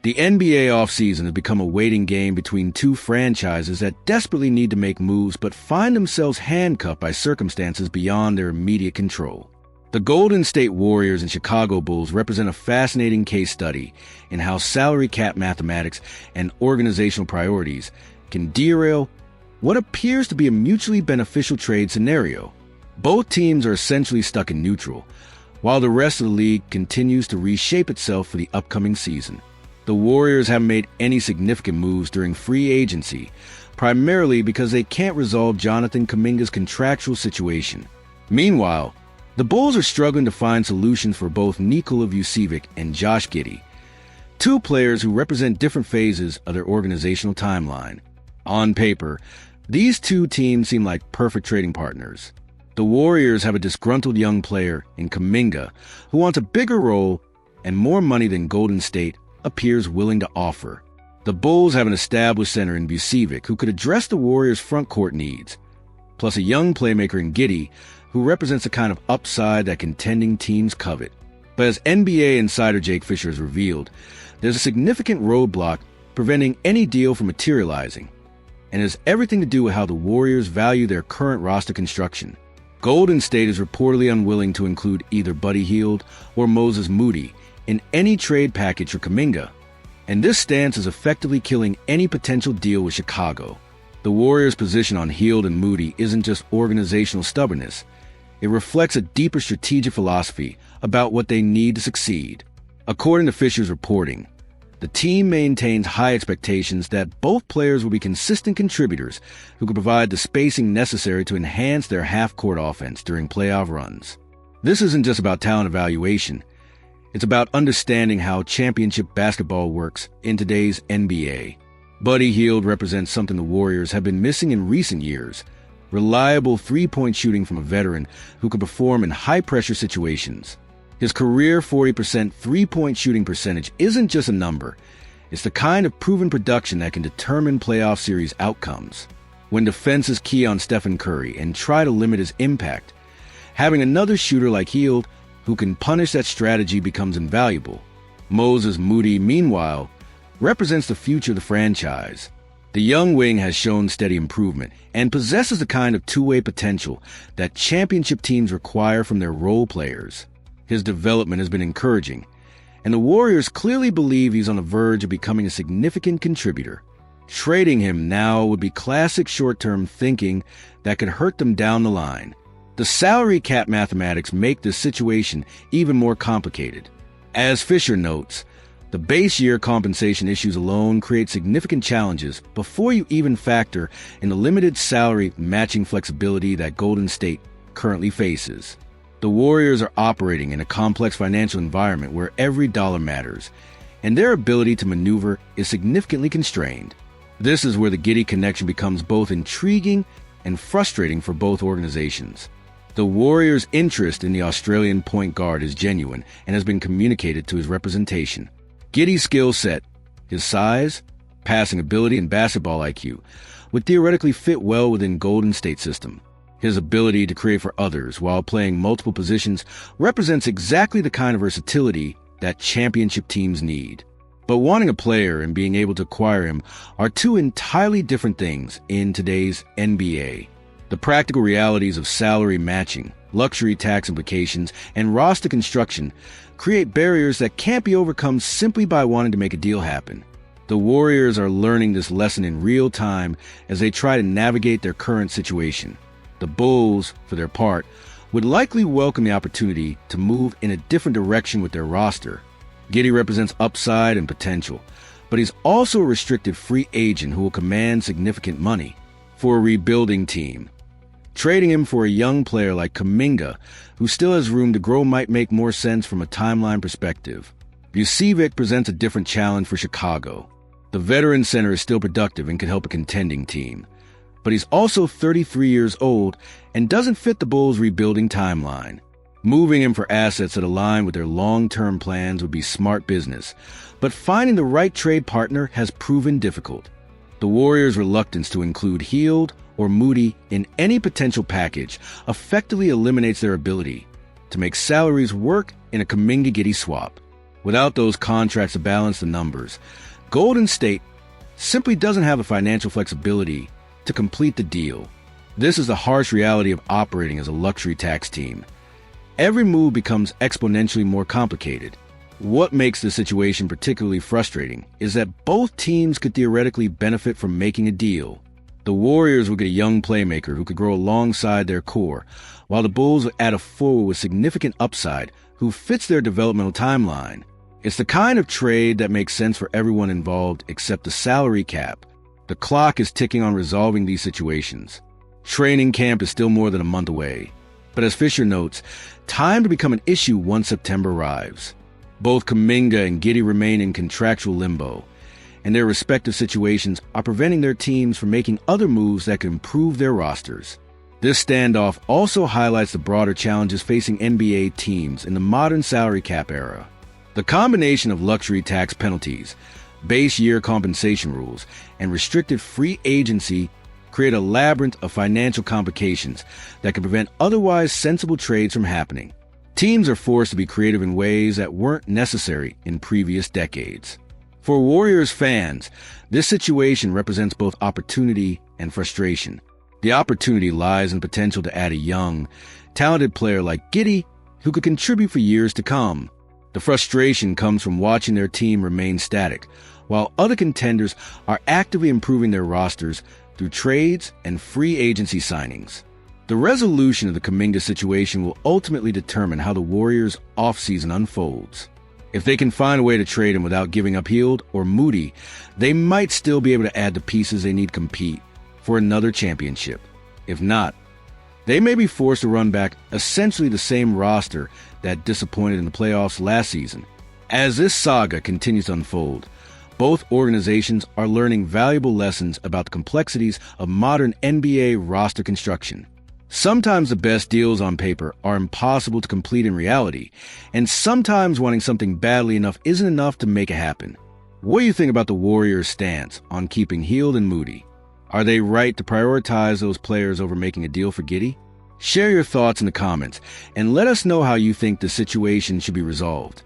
The NBA offseason has become a waiting game between two franchises that desperately need to make moves but find themselves handcuffed by circumstances beyond their immediate control. The Golden State Warriors and Chicago Bulls represent a fascinating case study in how salary cap mathematics and organizational priorities can derail what appears to be a mutually beneficial trade scenario. Both teams are essentially stuck in neutral, while the rest of the league continues to reshape itself for the upcoming season. The Warriors haven't made any significant moves during free agency, primarily because they can't resolve Jonathan Kuminga's contractual situation. Meanwhile, the Bulls are struggling to find solutions for both Nikola Vucevic and Josh Giddey, two players who represent different phases of their organizational timeline. On paper, these two teams seem like perfect trading partners. The Warriors have a disgruntled young player in Kuminga who wants a bigger role and more money than Golden State appears willing to offer. The Bulls have an established center in Vucevic who could address the Warriors' front court needs, plus a young playmaker in Giddey who represents a kind of upside that contending teams covet. But as NBA insider Jake Fisher has revealed, there's a significant roadblock preventing any deal from materializing, and it has everything to do with how the Warriors value their current roster construction. Golden State is reportedly unwilling to include either Buddy Hield or Moses Moody in any trade package for Kuminga, and this stance is effectively killing any potential deal with Chicago. The Warriors' position on Hield and Moody isn't just organizational stubbornness. It reflects a deeper strategic philosophy about what they need to succeed. According to Fisher's reporting, the team maintains high expectations that both players will be consistent contributors who can provide the spacing necessary to enhance their half-court offense during playoff runs. This isn't just about talent evaluation. It's about understanding how championship basketball works in today's NBA. Buddy Hield represents something the Warriors have been missing in recent years: reliable three-point shooting from a veteran who can perform in high-pressure situations. His career 40% three-point shooting percentage isn't just a number. It's the kind of proven production that can determine playoff series outcomes. When defenses key on Stephen Curry and try to limit his impact, having another shooter like Hield who can punish that strategy becomes invaluable. Moses Moody, meanwhile, represents the future of the franchise. The young wing has shown steady improvement and possesses the kind of two-way potential that championship teams require from their role players. His development has been encouraging, and the Warriors clearly believe he's on the verge of becoming a significant contributor. Trading him now would be classic short-term thinking that could hurt them down the line. The salary cap mathematics make this situation even more complicated. As Fisher notes, the base year compensation issues alone create significant challenges before you even factor in the limited salary matching flexibility that Golden State currently faces. The Warriors are operating in a complex financial environment where every dollar matters, and their ability to maneuver is significantly constrained. This is where the Giddey connection becomes both intriguing and frustrating for both organizations. The Warriors' interest in the Australian point guard is genuine and has been communicated to his representation. Giddey's skill set, his size, passing ability, and basketball IQ would theoretically fit well within Golden State's system. His ability to create for others while playing multiple positions represents exactly the kind of versatility that championship teams need. But wanting a player and being able to acquire him are two entirely different things in today's NBA. The practical realities of salary matching, luxury tax implications, and roster construction create barriers that can't be overcome simply by wanting to make a deal happen. The Warriors are learning this lesson in real time as they try to navigate their current situation. The Bulls, for their part, would likely welcome the opportunity to move in a different direction with their roster. Giddey represents upside and potential, but he's also a restricted free agent who will command significant money. For a rebuilding team, trading him for a young player like Kuminga, who still has room to grow, might make more sense from a timeline perspective. Vucevic presents a different challenge for Chicago. The veteran center is still productive and can help a contending team, but he's also 33 years old and doesn't fit the Bulls' rebuilding timeline. Moving him for assets that align with their long-term plans would be smart business, but finding the right trade partner has proven difficult. The Warriors' reluctance to include Hield or Moody in any potential package effectively eliminates their ability to make salaries work in a Kuminga-Giddey swap. Without those contracts to balance the numbers, Golden State simply doesn't have the financial flexibility to complete the deal. This is the harsh reality of operating as a luxury tax team. Every move becomes exponentially more complicated. What makes the situation particularly frustrating is that both teams could theoretically benefit from making a deal. The Warriors will get a young playmaker who could grow alongside their core, while the Bulls will add a forward with significant upside who fits their developmental timeline. It's the kind of trade that makes sense for everyone involved except the salary cap. The clock is ticking on resolving these situations. Training camp is still more than a month away. But as Fisher notes, time to become an issue once September arrives. Both Kuminga and Giddey remain in contractual limbo, and their respective situations are preventing their teams from making other moves that could improve their rosters. This standoff also highlights the broader challenges facing NBA teams in the modern salary cap era. The combination of luxury tax penalties, base year compensation rules, and restricted free agency create a labyrinth of financial complications that can prevent otherwise sensible trades from happening. Teams are forced to be creative in ways that weren't necessary in previous decades. For Warriors fans, this situation represents both opportunity and frustration. The opportunity lies in potential to add a young, talented player like Giddey who could contribute for years to come. The frustration comes from watching their team remain static, while other contenders are actively improving their rosters through trades and free agency signings. The resolution of the Kuminga situation will ultimately determine how the Warriors' offseason unfolds. If they can find a way to trade him without giving up Hield or Moody, they might still be able to add the pieces they need to compete for another championship. If not, they may be forced to run back essentially the same roster that disappointed in the playoffs last season. As this saga continues to unfold, both organizations are learning valuable lessons about the complexities of modern NBA roster construction. Sometimes the best deals on paper are impossible to complete in reality, and sometimes wanting something badly enough isn't enough to make it happen. What do you think about the Warriors' stance on keeping Hield and Moody? Are they right to prioritize those players over making a deal for Giddey? Share your thoughts in the comments, and let us know how you think the situation should be resolved.